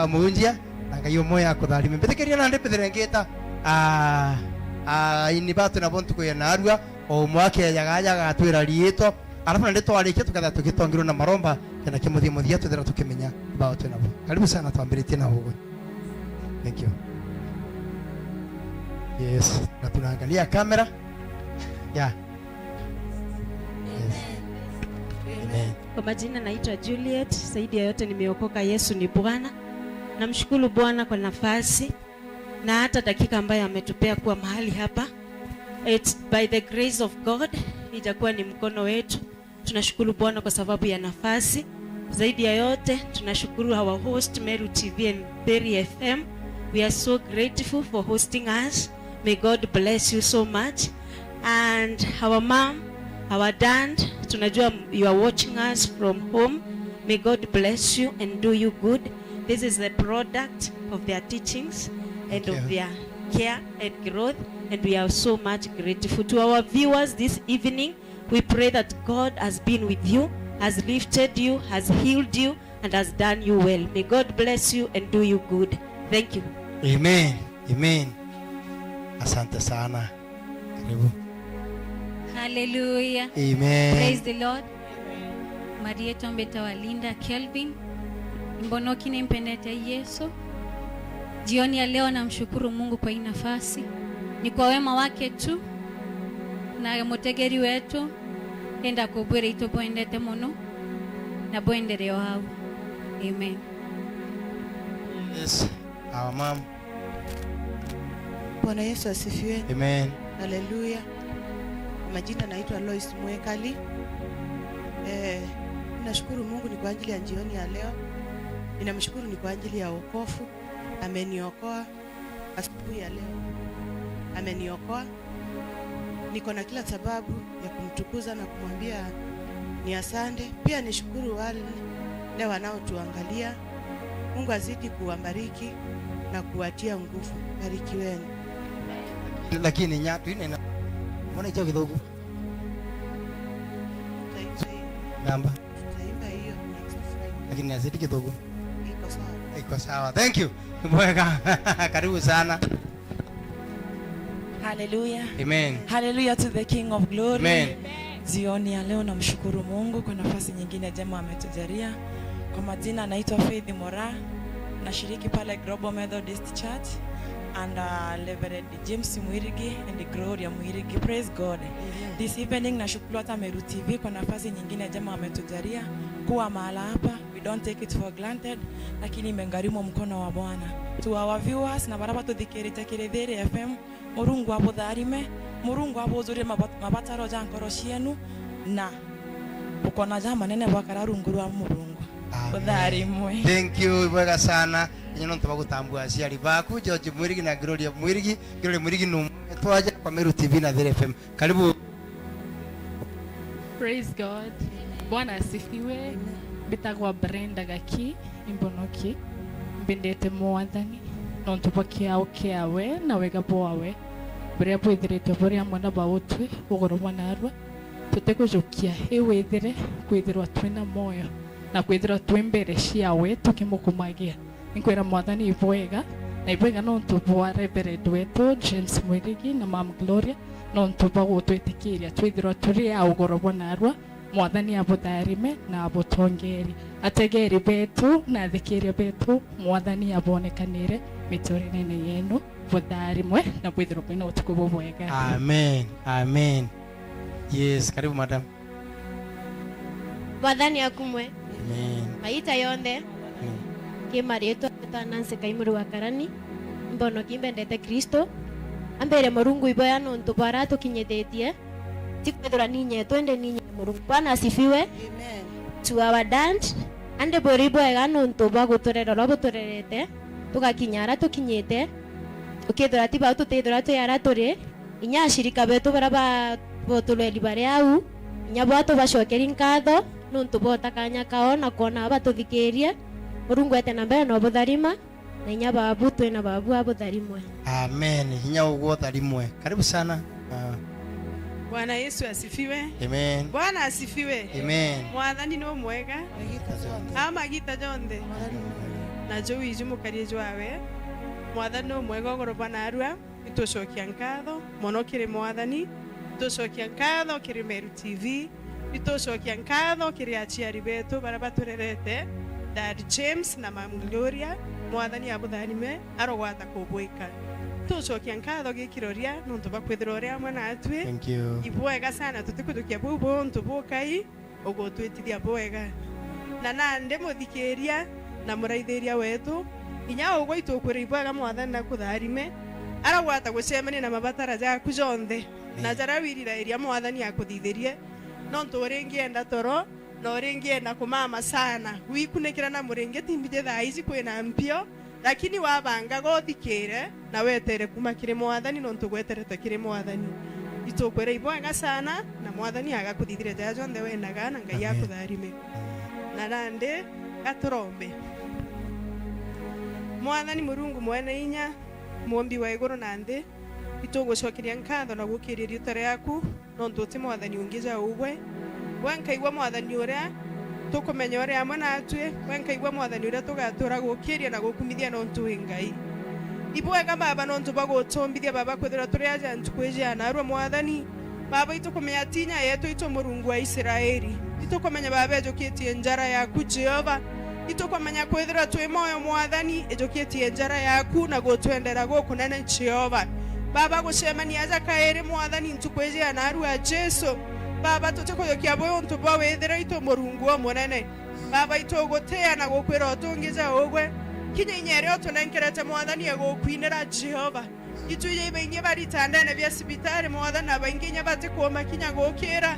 munjia nanga moya kuthalima mbetekeria na ndepethere ngeta ini batu na bontu ko na arua o mwake yaga atwira riito alafu na ndeto wale kitu kadha tukitongirwo na maromba kana kimuthia muthia tuthira tukimenya about nabo karibu sana twambiritie na hugo. Thank you. Yes, na tunaangalia kamera. Yeah. Yes. Amen. Kwa majina naitwa Juliet, zaidi ya yote nimeokoka, Yesu ni Bwana. Namshukuru Bwana kwa nafasi na hata dakika ambayo ametupea kuwa mahali hapa. It's by the grace of God, itakuwa ni mkono wetu. Tunashukuru Bwana kwa sababu ya nafasi. Zaidi ya yote tunashukuru our host Meru TV and Theri FM. We are so grateful for hosting us. May God bless you so much. And our mom, our dad, tunajua you are watching us from home. May God bless you and do you good. This is the product of their teachings and of their care and growth, and we are so much grateful. To our viewers this evening, we pray that God has been with you, has lifted you, has healed you, and has done you well. May God bless you and do you good. Thank you. Amen. Amen. Asante sana. Karibu. Hallelujah. Amen. Praise the Lord. Maria Tombeta Walinda Kelvin. Mbonoki nimpendete Yesu. Jioni ya leo namshukuru Mungu kwa hii nafasi. Ni kwa wema wake tu na mutegeri wetu enda kubwira itoboendete muno na boendereo hau. Amen. Yes. Our mom. Bwana Yesu asifiwe. Amen. Hallelujah. Majina naitwa Lois Mwekali. Nashukuru Mungu ni kwa ajili ya jioni ya leo. Ninamshukuru ni kwa ajili ya wokovu. Ameniokoa asubuhi ya leo. Ameniokoa. Niko na kila sababu ya kumtukuza na kumwambia ni asante. Pia nishukuru wale wanaotuangalia. Mungu azidi kuwabariki na kuwatia nguvu. Barikiweni. Lakini nyatu ina mbona hicho kidogo? Namba. Taimba hiyo next Friday. Lakini azidi kidogo. Iko sawa. Iko sawa. Thank you. Mweka. Karibu sana. Hallelujah. Amen. Hallelujah to the King of Glory. Amen. Jioni ya leo namshukuru Mungu kwa nafasi nyingine njema ametujalia. Kwa majina naitwa Faith Mora. Nashiriki pale Global Methodist Church and Reverend James Mwirigi and Gloria Mwirigi. Praise God. This evening nashukuru hata Meru TV kwa nafasi nyingine njema ametujalia kuwa mahala hapa. We don't take it for granted, lakini imegharimu mkono wa Bwana. To our viewers na baraba tuthikirite Theri FM, Murungu abutharime, Murungu abuzure mabataro jankoro cienu na ukona jama nene bakararungu rwa Murungu. Utharimwe. Thank you bwega sana. Nyino ntubagutambua aciari baku George Mwirigi na Gloria Mwirigi. Gloria Mwirigi twaje kwa Meru TV na Theri FM. Karibu. Praise God. Bwana asifiwe. Bitagwa Brenda Gaki Imbonoki. Mbendete mwathani no ntupakia okeawe na wega boawe. Bria bwithirite boria mwana bautwe ugorwa narwa. Tutekujukia ewethire kwithirwa twina moyo na kwithirwa twembere ciawe tukimukumagia. Inkwira mwathani ibwega na ibwega no ntubwa Reverend wetu James Mwirigi na Mam Gloria no ntuba gutwitikiria twithirwa turi augorwa narwa. Mwathani abutharime na abutongeri ategeri betu na thikiria betu. Mwathani abonekanire miturire-ini yenu butharimwe na bwithirwo kwina utuku bubwega. Amen. Amen. Yes, karibu madam. Mwathani akumwe. Amen. Maita yonde. Kimarieto Nancy Kaimuru wa Karani. mbono kimbendete Kristo ambere Murungu iboya nontu bara tukinyethetie tikwethura ninye twende ninye Murungu. Bwana asifiwe. Amen. To our dad ande boribo ega nontu bagutorera robotorerete tugakinyara tukinyete ukethura tiba tutethura tuyara turi inya ashirika betu baraba botuleli bare au inya bwato bashokeri nkatho nontu botakanya kao na kuona abatuthikirie Murungu ete na mbere no butharima na inya babu twina babu abutharimwe. Amen. Inya ugo tharimwe. Karibu sana. Bwana Yesu asifiwe. Amen. Bwana asifiwe. Amen. Mwathani no mwega. Ama gita jonde. Na jo ijumu karie jwawe. Mwathani no mwega ngoroba na arua. Itoshokia nkatho mono kiri Mwathani. Itoshokia nkatho kiri Meru TV. Itoshokia nkatho kiri achiari betu baraba turerete. Dad James na Mam Gloria. Mwathani abuthanime arogwata kubwika. Tucokia nkatho gikiroria nontu bakwithira uria amwe natwi. Thank you. Ibwega sana tutikudukia bubu ntubukai ugotwitithia bwega na nande muthikiria na muraithiria wetu inya ugo itukwira ibwega Mwathani na kutharime aragwata gucemania na mabatara jaku jonthe na jara wirira iria Mwathani akuthithirie nontu uringienda toro na uringienda kumama sana wikunikira na muringi timbije thaici kwina mpio lakini wabanga gothikire na wetere kuma kiri Mwathani nontu gweterete kiri Mwathani itukwira ibwega sana na Mwathani agakuthithire jaja jonthe wenaga na Ngai akutharime na nande gaturombe. Mwathani Murungu mwene inya muombi wa iguru na nthi itugucokeria nkatho na gukiriria utare yaku nontu ti Mwathani ungija ugwe wenkaigwa Mwathani uria tukumenya uria amwe natwe wenkaigwa Mwathani uria tugatura gukiria na gukumithia nontu Ngai ibwega baba nontu bagutombithia baba kwithira turi aja ntukweja na arwa Mwathani baba itukumenya tinya yetu itu Murungu wa Israeli itukumenya baba ejoketie njara yaku Jehova itukumenya kwithira twi moyo Mwathani ejoketie njara yaku na gutwendera gukunene Jehova baba gucemania aja kairi Mwathani ntukweja na arwa Jesu baba tutikuyokia bwe ntu bwa wethira itu Murungu munene baba itugutea na gukwira utungija ugwe kinya inyere otunenkerete Mwathani egukwinira Jehova ituje ibainye baritandane bya sibitari Mwathani abainginya batikoma kinya gukira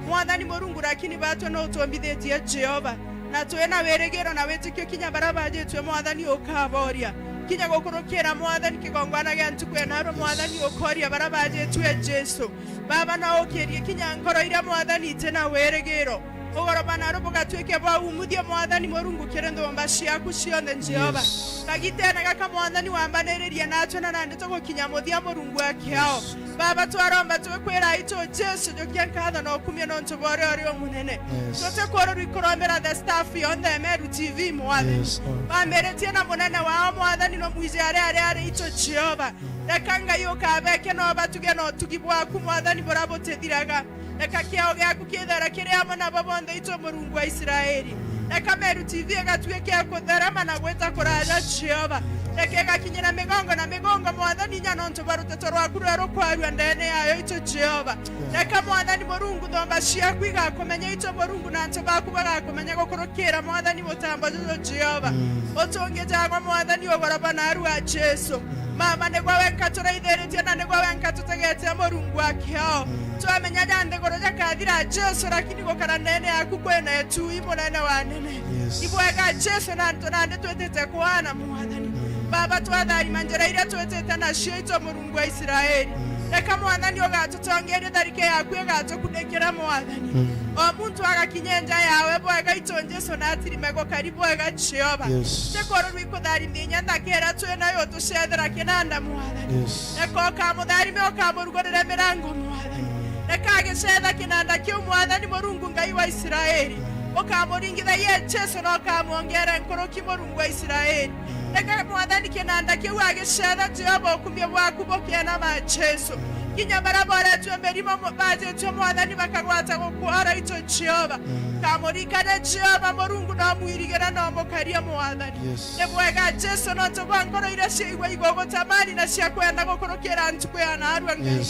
Mwathani Murungu lakini batwe no utombithetie Jehova na twena weregero na wetikio kinya barabaje twe Mwathani ukaboria kinya gukurukira Mwathani kigongwana gya ntukwena ro Mwathani ukoria barabaje twe Jesu baba na okerie kinya ngoro ira Mwathani tena weregero ogorobana roboga tweke ba umuthia Mwathani Murungu kirendo mbashi yaku cionde Jehova kagitena gaka Mwathani wambanereria natwe na nande tugukinya muthia Murungu akiao baba twaromba twekwira ito Jesu jokia nkatho no kumia no ntubore ori omunene tute koro rikorombera the staff on the Meru TV Mwathani bamberetie na munene wao Mwathani no mwize are ito Jehova ekanga yoka beke no batuge no tugibwa ku Mwathani borabotethiraga eka kiao gyaku kithara kiria amana babonthe ito Murungu wa Israeli eka Meru TV egatweke akutharama na gweta kuraja Jehova eka kinyina migongo Mwathani nya nontu baruteto rwaku rero kwarua ndene yayo ito Jehova eka Mwathani Murungu thomba ciaku igakumenya ito Murungu na ntu baku bagakumenya gukurukira Mwathani mutambo jojo Jehova otonge jagwa Mwathani ogoraba na arua Jesu mama negwa wenka turaitheritie na negwa wenka tutegete Murungu akiao twamenya jande goroja kadira Jesu lakini gukara nene yaku kwena yetu imunene wa nene ibwega Jesu na ntonande twetete kwana Mwathani baba twathari manjera ira twetete na cio ito Murungu wa Israeli eka Mwathani ogatutongeria tharike yaku egatukudekera Mwathani o muntu agakinyenja yawe bwega ito Jesu na atirimego karibu ega Jehova tekoro rwikuthari ndinya ndakera twena yo tucethera kinanda Mwathani eko kamuthari me okamurugorere mirango Mwathani eka gicetha kinanda kiu Mwathani Murungu Ngai wa Israeli okamuringitha ye Jesu no kamuongera nkoroki Murungu wa Israeli eka Mwathani kinanda kiu agicetha Jehova okumia bwaku bokiena ma Jesu kinya barabara tumerimo baje tu Mwathani bakagwata gukwara ito Jehova kamurikana Jehova Murungu na mwirigera no mokaria Mwathani nebwega Jesu no tubangoro ira ciigwa igogo tamani na cia kwenda gukurukira ntukwe na arwa Ngai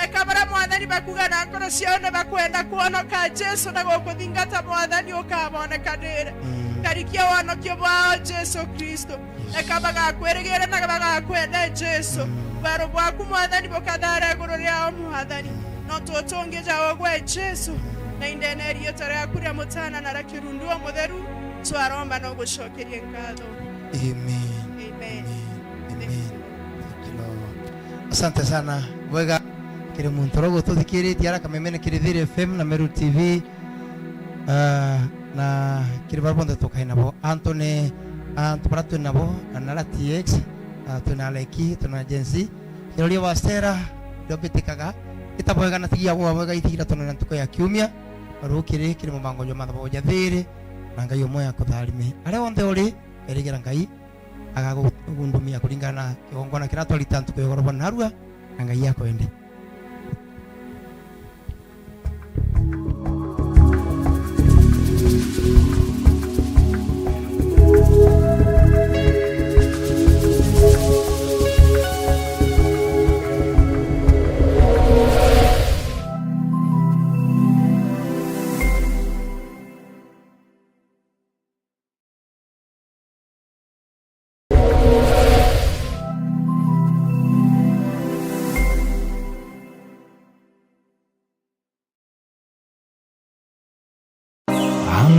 eka bara Mwathani bakugana ngoro cione bakwenda kuonoka Jesu na gukuthingata Mwathani ukabonekanire barikia wanokio bwao Jesu Kristo eka bagakweregere na bagakwende Jesu baro bwaku mwathani bokadara iguru riao mwathani no tutonge jawo gwe Jesu na indenerio tare akuria mutana na rakirunduo mutheru twaromba no gushokeria ngatho. Amen. Amen. Asante sana wega kile muntorogo tuthikiri tiara kamemene kile Thiri FM na Meru TV na kile barbonde tokaina bo Anthony tuparatu nabo na TX tuna leki tuna agency kile wastera dobitikaga itaboga na tigia bo wega ithira tuna ntuko ya kiumia rukire kile mubango joma bo jathiri na ngai omoya kutharime are onde uri erigera ngai agagundumia kulingana kigongona kiratwarita ntuko yogorobwa narua na ngai yako ende.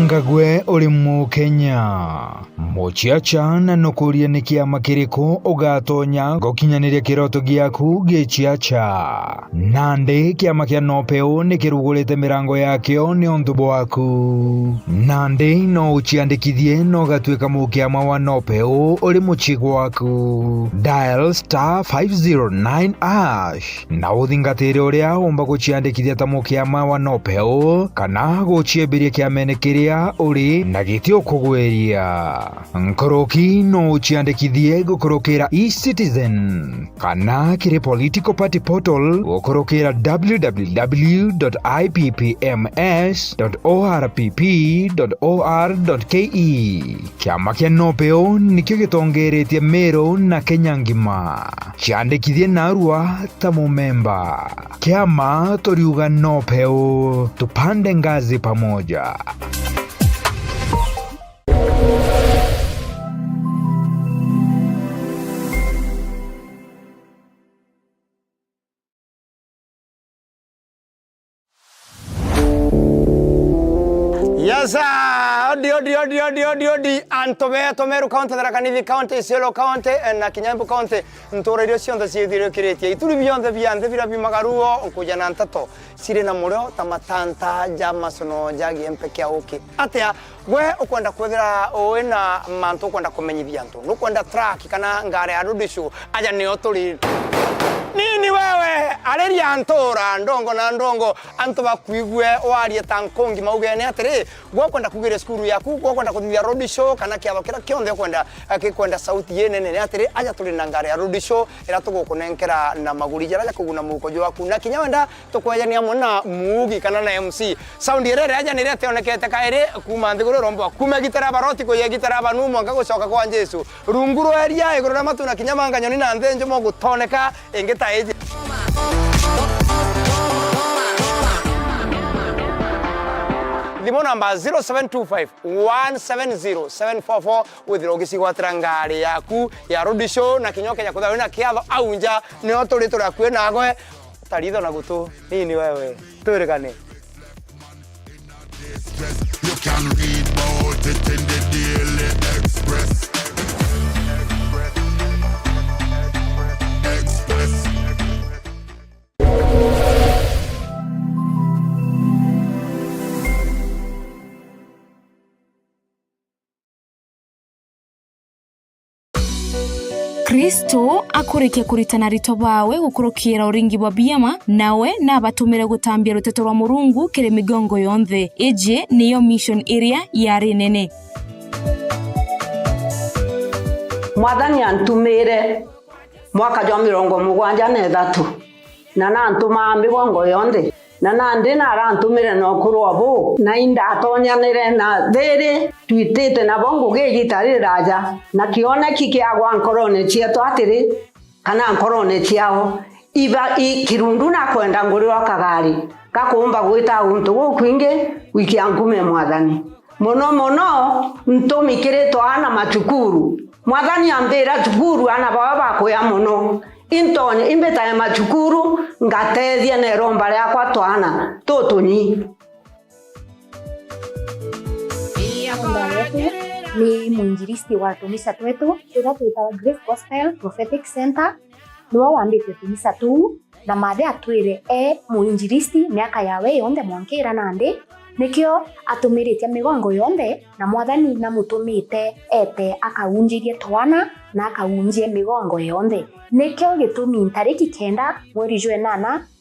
Ngagwe uri mu Kenya muchiacha na nukuria ni kiama kiriko ugatonya gokinyaniria kiroto giaku gichiacha nande kiama kia nopeo ni kirugurite mirango yakio ni ondu bwaku nande no uchiandikithie no gatwika mukiama wa nopeo uri muchigo waku dial *509# na uthingatire uria umba guchiandikithia ta mukiama wa nopeo kana guchiembiria kiamene kiria uri na gitio kugweria nkoroki no uchiandikithie gukorokera eCitizen kana kiri political party portal gukorokera www.ipps.orpp.or.ke kiama kia nopeo nikio gitongeretie Meru na Kenya ngima chiandikithie narua ta mumemba kiama toriuga nopeo tupande ngazi pamoja. Yes, odi Antobe Meru County, Rakanivi County, Isiolo County, na Kinyambu County, Ntoredio Sionda Sidio Kireti, Ituri beyond the Vira Bimagaruo, Kujanantato, Sirena Muro, Tamatanta, Jamasono, Jagi, Empekia Oki. Atea, where Okwanda Quadra, Oena Manto Kwanda Komeni Vianto, Nukwanda Track, Kana Ngare Arudishu, Aja Neotori. Nini wewe aleria antora ndongo na ndongo antoba kuigwe warie tankongi maugene atire gwakwenda kugire skuru yaku gwakwenda kuthia road show kana kiabo kira kionde kwenda sauti yenene atire aja tuli na ngare ya road show ira tugukunenkera na maguri jara kuguna mukojo waku na kinyawenda tukwajania mona mugi kana na MC sound irere aja nirete onekete kaire kuma ndiguro rombo kuma gitara baroti ko ye gitara banumo ngagocoka kwa Jesu runguru eria iguru matuna kinyamanga nyoni na ndenjo mo gutoneka engeta eje Limo number 0725-170-744 withirogisi gwatangari yaku ya road show na kinyoke ya kuthawe na kiatho aunja ni otorito ra kwe nagwe taritho na gutu nini wewe turekane. You can read about it in the Daily Express. Kristo akurikia kuritana rito bawe gukurukira uringi bwa biyama nawe nabatumire gutambia ruteto rwa Murungu kire migongo yonthe eje niyo mission area ya Rinene. Mwathani antumire mwaka jwa 73 na nantuma migongo yonthe na nandi narantumire no kurobo na inda atonyanire na Thiri twitite na bongo gigitari raja na kione kikiagwa nkorone cieto atiri kana nkorone ciao iba ikirundu na kwenda nguri wa kagari gakumba gwita untu gukwinge wiki angume Mwathani muno ntumikire twana machukuru mwathani ambira chukuru ana baba bakoya muno intonye imbeta ya machukuru ngatethia ne romba yakwa twana tutunyi ni mwinjilisti wa tumisa twetu ira twitawa Grace Gospel Prophetic Center niwo wambite tumisa tu na mathe atwire mwinjilisti miaka yawe yonde mwankira nandi nikio atumiritie migongo yonde na mwathani na mutumite ete akaunjirie twana na akaunjie migongo yonde nikio gitumi tariki 9 mweri June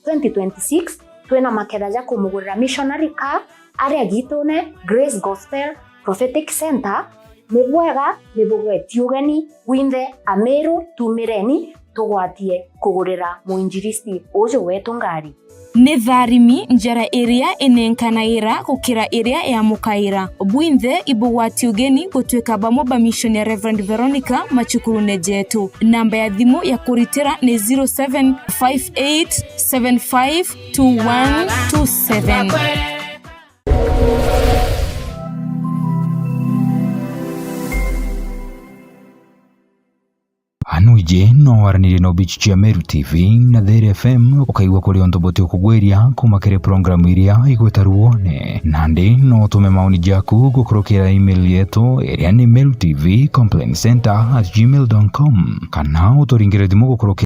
2026 twina maketha ja kumugurira missionary car aria gitune Grace Gospel Prophetic Center nibwega nibugweti ugeni winde Ameru tumireni tugwatie kugurira muinjilisti uju wetu ngari nĩ tharimi njara ĩrĩa ĩnenkanaĩra gũkĩra ĩrĩa yamukaĩra bwinthe ibugwati ugeni gũtuĩka bamwe mission ya Reverend Veronica Machukuru Nejetu. Namba ya thimu ya kũritĩra nĩ 0758752127. Anuije no waranire no Beach cia Meru TV na There FM ukaigwa kuri ontoboti ukugweria kumakire programu iria igwetaruone nandi no tume maoni jaku gukurukira email yetu iria ni merutv complaint center@gmail.com kana uturingire thimu gukurukira